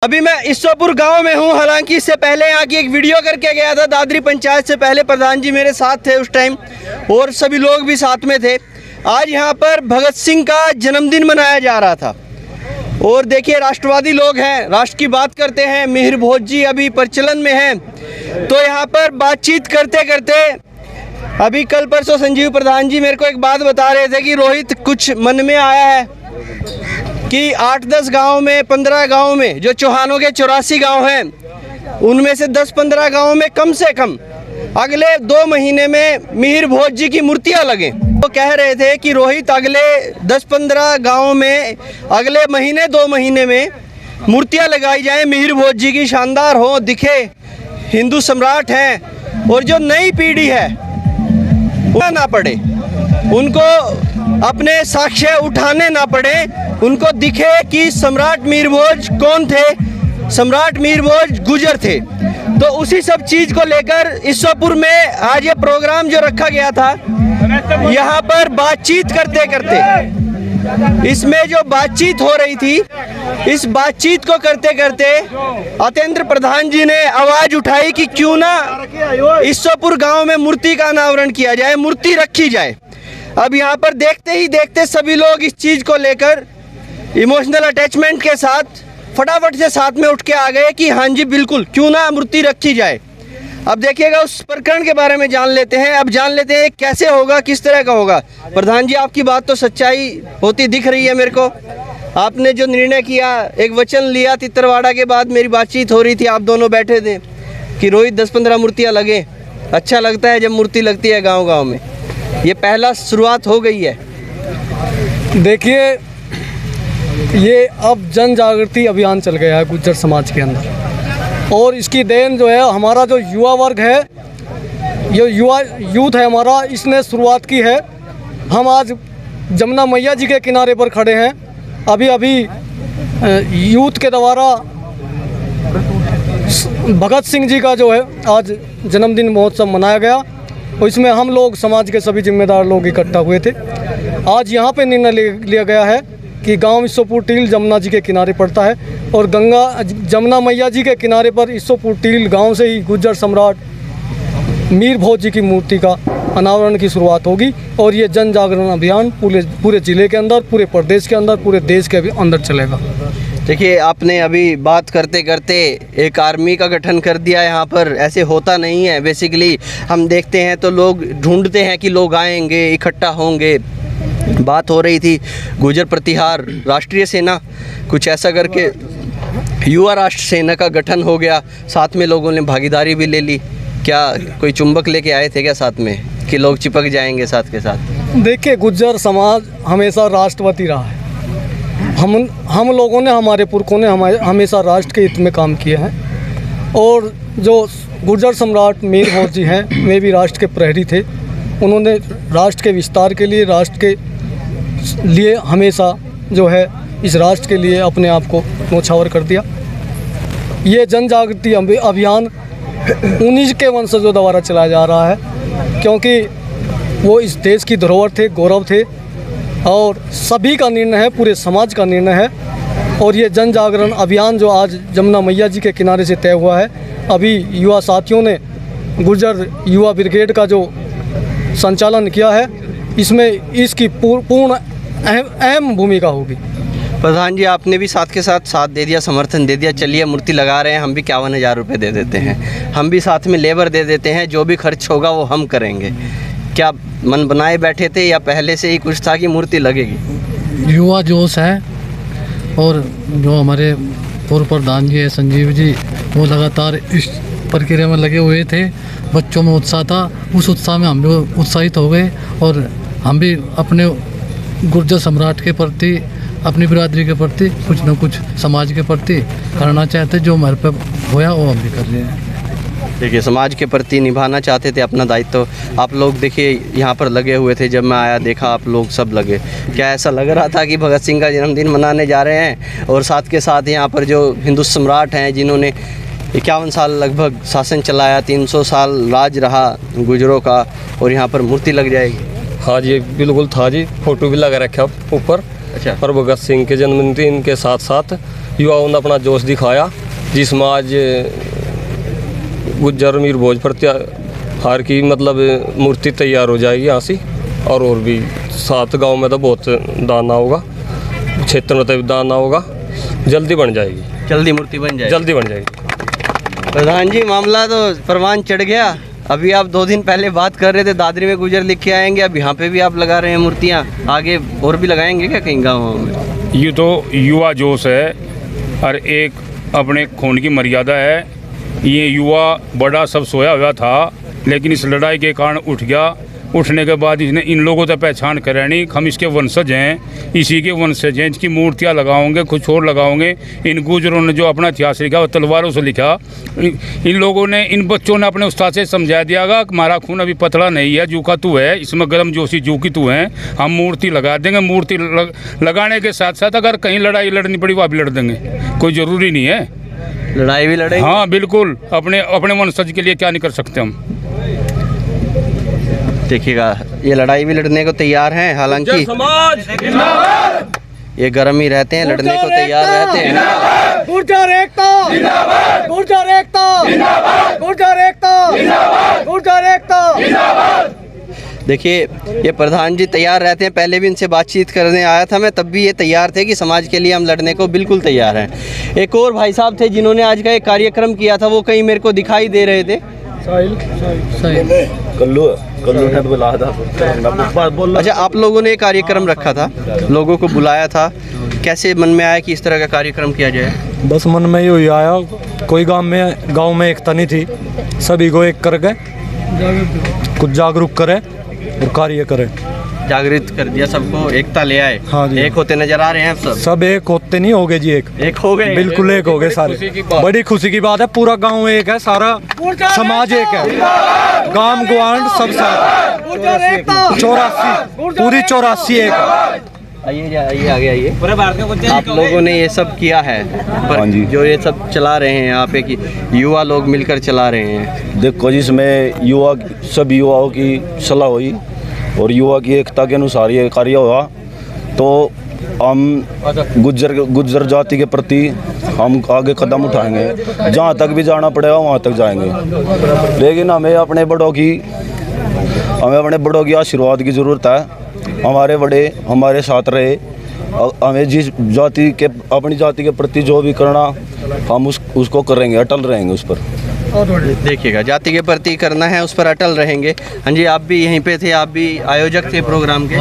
अभी मैं ईश्वरपुर गांव में हूं। हालांकि इससे पहले यहाँ की एक वीडियो करके गया था दादरी पंचायत से पहले। प्रधान जी मेरे साथ थे उस टाइम और सभी लोग भी साथ में थे। आज यहाँ पर भगत सिंह का जन्मदिन मनाया जा रहा था और देखिए राष्ट्रवादी लोग हैं, राष्ट्र की बात करते हैं। मिहिर भोज जी अभी प्रचलन में हैं, तो यहाँ पर बातचीत करते करते अभी कल परसों संजीव प्रधान जी मेरे को एक बात बता रहे थे कि रोहित कुछ मन में आया है कि 8-10 गांव में 15 गांव में जो चौहानों के 84 गांव हैं उनमें से 10-15 गांव में कम से कम अगले 2 महीने में मिहिर भोज जी की मूर्तियां लगें। वो कह रहे थे कि रोहित अगले 10-15 गांव में अगले महीने 2 महीने में मूर्तियां लगाई जाएं, मिहिर भोज जी की, शानदार हो, दिखे, हिंदू सम्राट हैं और जो नई पीढ़ी है ना पड़े, उनको अपने साक्ष्य उठाने ना पड़े, उनको दिखे कि सम्राट मिहिर भोज कौन थे। सम्राट मिहिर भोज गुजर थे। तो उसी सब चीज को लेकर ईश्वरपुर में आज ये प्रोग्राम जो रखा गया था, यहाँ पर बातचीत करते करते इसमें जो बातचीत हो रही थी, इस बातचीत को करते करते अतेंद्र प्रधान जी ने आवाज उठाई कि क्यों ना ईश्वरपुर गांव में मूर्ति का अनावरण किया जाए, मूर्ति रखी जाए। अब यहाँ पर देखते ही देखते सभी लोग इस चीज को लेकर इमोशनल अटैचमेंट के साथ फटाफट से साथ में उठ के आ गए कि हाँ जी बिल्कुल, क्यों ना मूर्ति रखी जाए। अब देखिएगा उस प्रकरण के बारे में जान लेते हैं। अब जान लेते हैं कैसे होगा, किस तरह का होगा। प्रधान जी आपकी बात तो सच्चाई होती दिख रही है मेरे को। आपने जो निर्णय किया, एक वचन लिया तितरवाड़ा के बाद, मेरी बातचीत हो रही थी, आप दोनों बैठे थे कि रोहित 10-15 मूर्तियाँ लगे। अच्छा लगता है जब मूर्ति लगती है गाँव गाँव में। ये पहला शुरुआत हो गई है। देखिए ये अब जन जागृति अभियान चल गया है गुज्जर समाज के अंदर, और इसकी देन जो है हमारा जो युवा वर्ग है, ये यूथ है हमारा, इसने शुरुआत की है। हम आज जमुना मैया जी के किनारे पर खड़े हैं। अभी यूथ के द्वारा भगत सिंह जी का जो है आज जन्मदिन महोत्सव मनाया गया और इसमें हम लोग समाज के सभी जिम्मेदार लोग इकट्ठा हुए थे। आज यहाँ पे निर्णय लिया गया है कि गांव ईश्वरपुर टील जमुना जी के किनारे पड़ता है और जमुना मैया जी के किनारे पर ईश्वरपुर टील गांव से ही गुज्जर सम्राट मिहिर भोज जी की मूर्ति का अनावरण की शुरुआत होगी। और ये जन जागरण अभियान पूरे ज़िले के अंदर, पूरे प्रदेश के अंदर, पूरे देश के अंदर चलेगा। देखिए आपने अभी बात करते करते एक आर्मी का गठन कर दिया यहाँ पर। ऐसे होता नहीं है। बेसिकली हम देखते हैं तो लोग ढूंढते हैं कि लोग आएंगे, इकट्ठा होंगे। बात हो रही थी गुर्जर प्रतिहार राष्ट्रीय सेना, कुछ ऐसा करके युवा राष्ट्र सेना का गठन हो गया। साथ में लोगों ने भागीदारी भी ले ली। क्या कोई चुंबक लेके आए थे क्या साथ में कि लोग चिपक जाएंगे साथ के साथ? देखिए गुज्जर समाज हमेशा राष्ट्रवादी रहा है। हम लोगों ने, हमारे पुरखों ने हमेशा राष्ट्र के हित में काम किए हैं। और जो गुर्जर सम्राट मिहिर भोज जी हैं, वे भी राष्ट्र के प्रहरी थे। उन्होंने राष्ट्र के विस्तार के लिए, राष्ट्र के लिए हमेशा जो है इस राष्ट्र के लिए अपने आप को न्यौछावर कर दिया। ये जन जागृति अभियान उन्हीं के वंशजों द्वारा चलाया जा रहा है, क्योंकि वो इस देश की धरोहर थे, गौरव थे और सभी का निर्णय है, पूरे समाज का निर्णय है। और ये जन जागरण अभियान जो आज जमुना मैया जी के किनारे से तय हुआ है, अभी युवा साथियों ने गुर्जर युवा ब्रिगेड का जो संचालन किया है, इसमें इसकी पूर्ण अहम भूमिका होगी। प्रधान जी आपने भी साथ के साथ दे दिया, समर्थन दे दिया। चलिए मूर्ति लगा रहे हैं, हम भी 51,000 रुपये दे देते हैं, हम भी साथ में लेबर दे देते हैं, जो भी खर्च होगा वो हम करेंगे। क्या मन बनाए बैठे थे या पहले से ही कुछ था कि मूर्ति लगेगी? युवा जोश है और जो हमारे पूर्व प्रधान जी है संजीव जी, वो लगातार इस प्रक्रिया में लगे हुए थे। बच्चों में उत्साह था, उस उत्साह में हम भी उत्साहित हो गए और हम भी अपने गुर्जर सम्राट के प्रति, अपनी बिरादरी के प्रति कुछ न कुछ समाज के प्रति करना चाहते। जो हमारे पे होया वो हम भी कर रहे हैं। देखिए समाज के प्रति निभाना चाहते थे अपना दायित्व। आप लोग देखिए यहाँ पर लगे हुए थे। जब मैं आया देखा आप लोग सब लगे। क्या ऐसा लग रहा था कि भगत सिंह का जन्मदिन मनाने जा रहे हैं? और साथ के साथ यहाँ पर जो हिंदू सम्राट हैं, जिन्होंने 51 साल लगभग शासन चलाया, 300 साल राज रहा गुजरों का, और यहाँ पर मूर्ति लग जाएगी? हाँ जी बिल्कुल था जी, फोटो भी लगा रखा ऊपर। अच्छा। और भगत सिंह के जन्मदिन के साथ साथ युवाओं ने अपना जोश दिखाया, जिसमें आज गुज्जर मीर भोज प्रत्याहार की मतलब मूर्ति तैयार हो जाएगी यहाँ से। और भी 7 गांव में तो बहुत दाना होगा, क्षेत्र में तो दाना होगा, जल्दी बन जाएगी, जल्दी मूर्ति बन जाए, जल्दी बन जाएगी। प्रधान जी मामला तो परवान चढ़ गया। अभी आप 2 दिन पहले बात कर रहे थे दादरी में गुजर लिख के आएंगे, अब यहाँ पे भी आप लगा रहे हैं मूर्तियाँ, आगे और भी लगाएंगे क्या कहीं गाँव में? ये तो युवा जोश है और एक अपने खून की मर्यादा है। ये युवा बड़ा सब सोया हुआ था, लेकिन इस लड़ाई के कारण उठ गया। उठने के बाद इसने इन लोगों तक पहचान करा नहीं, हम इसके वंशज हैं, इसी के वंशज हैं। इसकी मूर्तियाँ लगाओगे, कुछ और लगाओगे। इन गुजरों ने जो अपना इतिहास लिखा वो तलवारों से लिखा। इन लोगों ने, इन बच्चों ने अपने उस्ताद से समझा दिया कि हमारा खून अभी पतला नहीं है, जू का तू है, इसमें गर्म जोशी जू की तू है, हम मूर्ति लगा देंगे। मूर्ति लगाने के साथ साथ अगर कहीं लड़ाई लड़नी पड़ी वहाँ भी लड़ देंगे, कोई ज़रूरी नहीं है। लड़ाई भी लड़ेंगे? हाँ बिल्कुल, अपने वंशज के लिए क्या नहीं कर सकते हम। देखिएगा, ये लड़ाई भी लड़ने को तैयार हैं, हालांकि ये गर्म ही रहते हैं, लड़ने को तैयार रहते हैं। गुर्जर एकता जिंदाबाद, गुर्जर एकता जिंदाबाद, गुर्जर एकता जिंदाबाद, गुर्जर एकता जिंदाबाद। देखिए, ये प्रधान जी तैयार रहते हैं। पहले भी इनसे बातचीत करने आया था मैं, तब भी ये तैयार थे कि समाज के लिए हम लड़ने को बिल्कुल तैयार हैं। एक और भाई साहब थे जिन्होंने आज का एक कार्यक्रम किया था, वो कहीं मेरे को दिखाई दे रहे थे। अच्छा, आप लोगों ने एक कार्यक्रम रखा था, लोगों को बुलाया था, कैसे मन में आया कि इस तरह का कार्यक्रम किया जाए? बस मन में ही आया, कोई गांव में एकता नहीं थी, सभी को एक कर गए, कुछ जागरूक करे और कार्य करे। जागृत कर दिया सबको, एकता ले आए। हाँ जी, एक होते नजर आ रहे हैं सब एक होते नहीं हो गए जी, एक हो गए, बिल्कुल एक हो गए सारे। बड़ी खुशी की बात है, पूरा गांव एक है, सारा समाज एक है, गांव ग्वांड सब साथ। 84 पूरी 84 एक है। आइए आगे आइए। आप लोगों ने ये सब किया है, पर जो ये सब चला रहे हैं यहाँ पे कि युवा लोग मिलकर चला रहे हैं। देखो, जिसमें सब युवाओं की सलाह हुई और युवा की एकता के अनुसार ये कार्य हुआ, तो हम गुज्जर जाति के प्रति हम आगे कदम उठाएंगे, जहाँ तक भी जाना पड़ेगा वहाँ तक जाएंगे। लेकिन हमें अपने बड़ों की आशीर्वाद की ज़रूरत है। हमारे बड़े हमारे साथ रहे, हमें जिस जाति के, अपनी जाति के प्रति जो भी करना हम उसको करेंगे, अटल रहेंगे उस पर। देखिएगा, जाति के प्रति करना है, उस पर अटल रहेंगे। हाँ जी, आप भी यहीं पे थे, आप भी आयोजक थे प्रोग्राम के।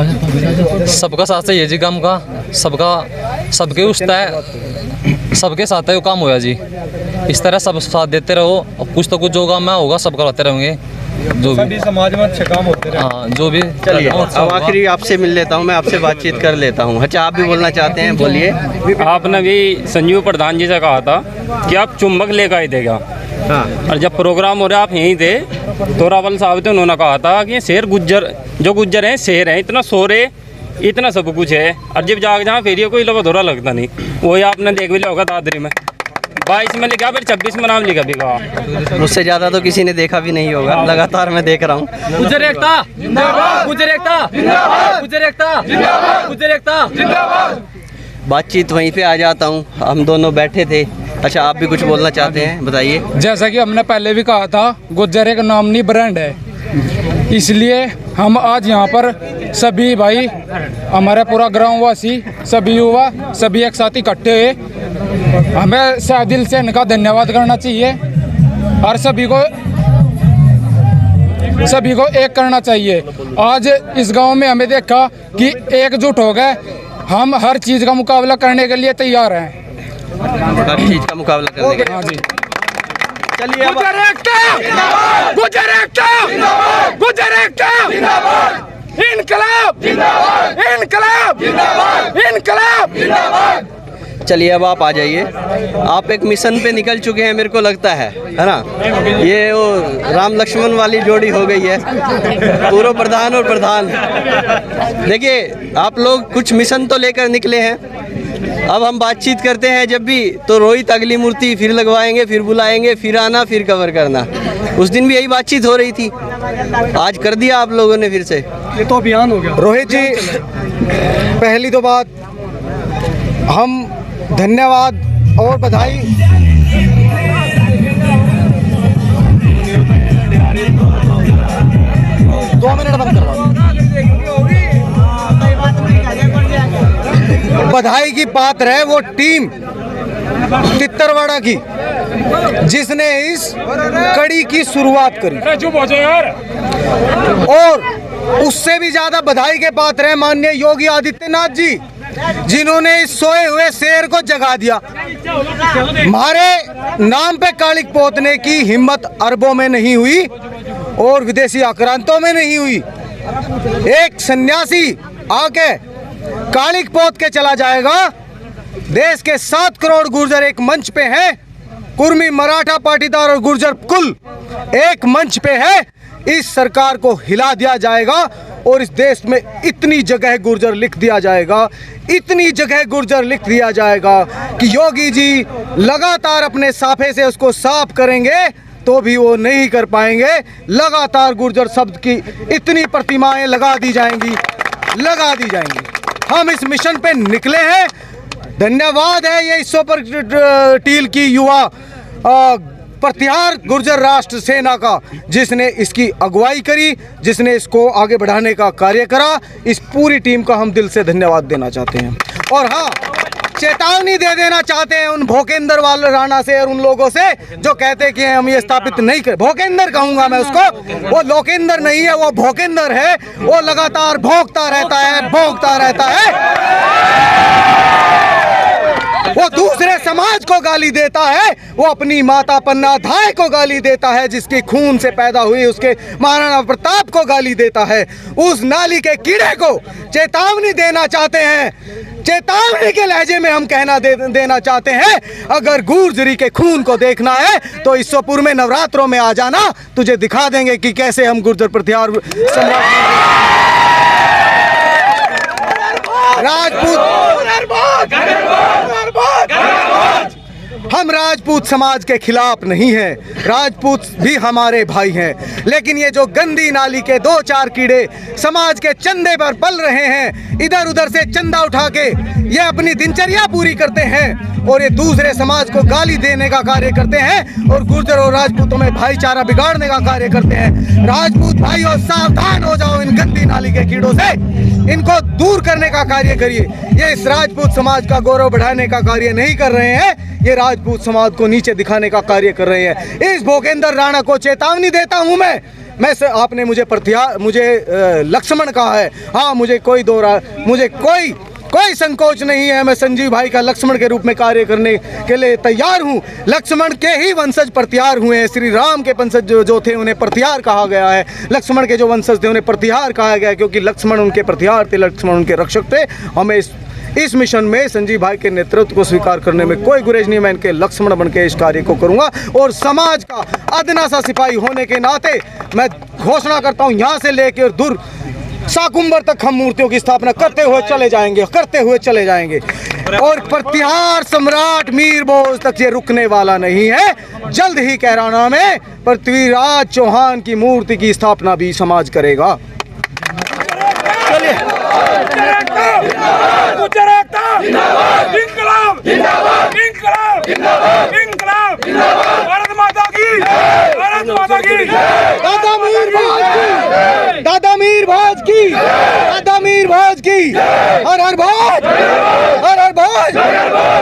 सबका साथ चाहिए जी, काम का सबके उस्ता है, सबके साथ है वो काम होया जी। इस तरह सब साथ देते रहो, कुछ तो कुछ जो काम होगा सब करवाते रहेंगे, जो भी समाज में अच्छे काम होते रहे। हाँ, जो भी। चलिए, अब आखिरी आपसे मिल लेता हूँ, मैं आपसे बातचीत कर लेता हूँ। अच्छा, आप भी बोलना चाहते हैं, बोलिए। आपने भी संजीव प्रधान जी से कहा था कि आप चुंबक लेकर आए देगा। हाँ। और जब प्रोग्राम हो रहा आप यहीं थे, तो रावल साहब थे, उन्होंने कहा था कि शेर गुज्जर हैं, शेर हैं, इतना सोरे, इतना सब कुछ है। और जब जाग जहाँ फेरिए कोई लोग धोरा लगता नहीं, वही आपने देख भी लिया होगा दादरी में 22 में लिखा, फिर 26 में नाम लिखा भी कहा। मुझसे ज़्यादा तो किसी ने देखा भी नहीं होगा, लगातार मैं देख रहा हूँ। गुज्जर एकता जिंदाबाद, गुज्जर एकता जिंदाबाद, गुज्जर एकता जिंदाबाद, गुज्जर एकता जिंदाबाद। बातचीत वहीं पे आ जाता हूँ, हम दोनों बैठे थे। अच्छा, आप भी कुछ बोलना चाहते हैं, बताइए। जैसा कि हमने पहले भी कहा था, गुज्जर एक नामनी ब्रांड है, इसलिए हम आज यहाँ पर सभी भाई, हमारा पूरा ग्रामवासी, सभी युवा, सभी एक साथ इकट्ठे हुए। हमें सह दिल से इनका धन्यवाद करना चाहिए और सभी को एक करना चाहिए। आज इस गांव में हमें देखा कि एकजुट हो गए, हम हर चीज़ का मुकाबला करने के लिए तैयार हैं। हर चीज़ का मुकाबला करने के लिए। हाँ जी। चलिए, चलिए, अब आप आ जाइए। आप एक मिशन पे निकल चुके हैं, मेरे को लगता है ना? ये वो राम लक्ष्मण वाली जोड़ी हो गई है, पूर्व प्रधान और प्रधान। देखिए, आप लोग कुछ मिशन तो लेकर निकले हैं। अब हम बातचीत करते हैं जब भी, तो रोहित अगली मूर्ति फिर लगवाएंगे, फिर बुलाएंगे, फिर आना, फिर कवर करना। उस दिन भी यही बातचीत हो रही थी, आज कर दिया आप लोगों ने फिर से। ये तो अभियान हो गया। रोहित जी, पहली तो बात, हम धन्यवाद और बधाई दो मिनट बंद करवा। बधाई की पात्र है वो टीम तित्तरवाड़ा की जिसने इस कड़ी की शुरुआत करी, और उससे भी ज्यादा बधाई के पात्र है माननीय योगी आदित्यनाथ जी जिन्होंने इस सोए हुए शेर को जगा दिया। हमारे नाम पे कालिक पोतने की हिम्मत अरबों में नहीं हुई और विदेशी आक्रांतों में नहीं हुई। एक सन्यासी आके कालिक पोत के चला जाएगा। देश के 7 करोड़ गुर्जर एक मंच पे हैं, कुर्मी, मराठा, पाटीदार और गुर्जर कुल एक मंच पे है। इस सरकार को हिला दिया जाएगा और इस देश में इतनी जगह गुर्जर लिख दिया जाएगा, इतनी जगह गुर्जर लिख दिया जाएगा कि योगी जी लगातार अपने साफे से उसको साफ करेंगे तो भी वो नहीं कर पाएंगे। लगातार गुर्जर शब्द की इतनी प्रतिमाएं लगा दी जाएंगी। हम इस मिशन पे निकले हैं। धन्यवाद है ये सुपर टील की युवा प्रत्याहार गुर्जर राष्ट्र सेना का जिसने इसकी अगुवाई करी, जिसने इसको आगे बढ़ाने का कार्य करा। इस पूरी टीम का हम दिल से धन्यवाद देना चाहते हैं। और हाँ, चेतावनी दे देना चाहते हैं उन भोकेंद्र वाले राणा से और उन लोगों से जो कहते हैं कि हम ये स्थापित नहीं कर। भोकेंद्र कहूंगा मैं उसको, वो लोकेंद्र नहीं है, वो भोकेंद्र है। वो लगातार भोंकता रहता है। वो दूसरे समाज को गाली देता है, वो अपनी माता पन्ना धाय को गाली देता है जिसकी खून से पैदा हुई उसके महाराणा प्रताप को गाली देता है। उस नाली के कीड़े को चेतावनी देना चाहते हैं। चेतावनी के लहजे में हम कहना देना चाहते हैं, अगर गुर्जरी के खून को देखना है तो ईश्वरपुर में नवरात्रों में आ जाना, तुझे दिखा देंगे कि कैसे हम गुर्जर प्रत्याहार हम राजपूत समाज के खिलाफ नहीं हैं। राजपूत भी हमारे भाई हैं, लेकिन ये जो गंदी नाली के 2-4 कीड़े समाज के चंदे पर पल रहे हैं, इधर उधर से चंदा उठा के ये अपनी दिनचर्या पूरी करते हैं और ये दूसरे समाज को गाली देने का कार्य करते हैं और गुर्जर और राजपूतों में भाईचारा बिगाड़ने का कार्य करते हैं। राजपूत भाइयों, सावधान हो जाओ इन गंदी नाली के कीड़ों से। इनको दूर करने का कार्य करिए। ये इस राजपूत समाज का गौरव बढ़ाने का कार्य नहीं कर रहे हैं, ये राजपूत समाज को नीचे दिखाने का कार्य कर रहे हैं। इस भोकेंद्र राणा को चेतावनी देता हूं मैं आपने मुझे लक्ष्मण कहा है। हाँ, मुझे कोई संकोच नहीं है। मैं संजीव भाई का लक्ष्मण के रूप में कार्य करने के लिए तैयार हूं। लक्ष्मण के ही वंशज प्रत्याहार हुए हैं। श्री राम के वंशज जो थे उन्हें प्रत्याहार कहा गया है। लक्ष्मण के जो वंशज थे उन्हें प्रत्याहार कहा गया क्योंकि लक्ष्मण उनके प्रत्याहार थे, लक्ष्मण उनके रक्षक थे। हमें इस मिशन में संजीव भाई के नेतृत्व को स्वीकार करने में कोई गुरेज नहीं। मैं इनके लक्ष्मण बन के इस कार्य को करूंगा और समाज का अदना सा सिपाही होने के नाते मैं घोषणा करता हूं, यहाँ से लेकर दूर साकुंबर तक हम मूर्तियों की स्थापना करते हुए चले जाएंगे और प्रत्याहार सम्राट मीर बोझ तक ये रुकने वाला नहीं है। जल्द ही कैराना में पृथ्वीराज चौहान की मूर्ति की स्थापना भी समाज करेगा। दादा मीर भोज की हर हर भोज,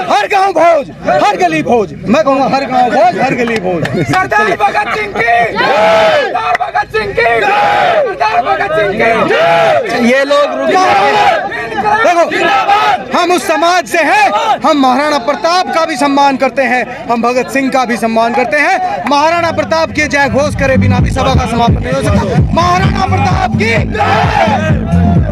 हर गांव भोज, हर गली भोज। मैं कहूँगा हर गांव भोज, हर गली भोज। सरदार भगत सिंह की ये लोग देखो, हम उस समाज से हैं। हम महाराणा प्रताप का भी सम्मान करते हैं, हम भगत सिंह का भी सम्मान करते हैं। महाराणा प्रताप की जय घोष करे बिना भी सभा का समापन नहीं हो सकता। महाराणा प्रताप की।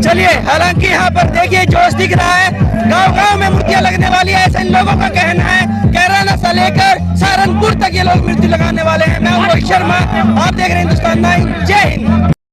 चलिए, हालांकि यहाँ पर देखिए जोश दिख रहा है, गांव-गांव में मूर्तियां लगने वाली है, ऐसा इन लोगों का कहना है। कैराना से लेकर सहारनपुर तक ये लोग मूर्ति लगाने वाले हैं। मैं रोहित शर्मा, आप देख रहे हैं हिंदुस्तान 9। जय हिंद।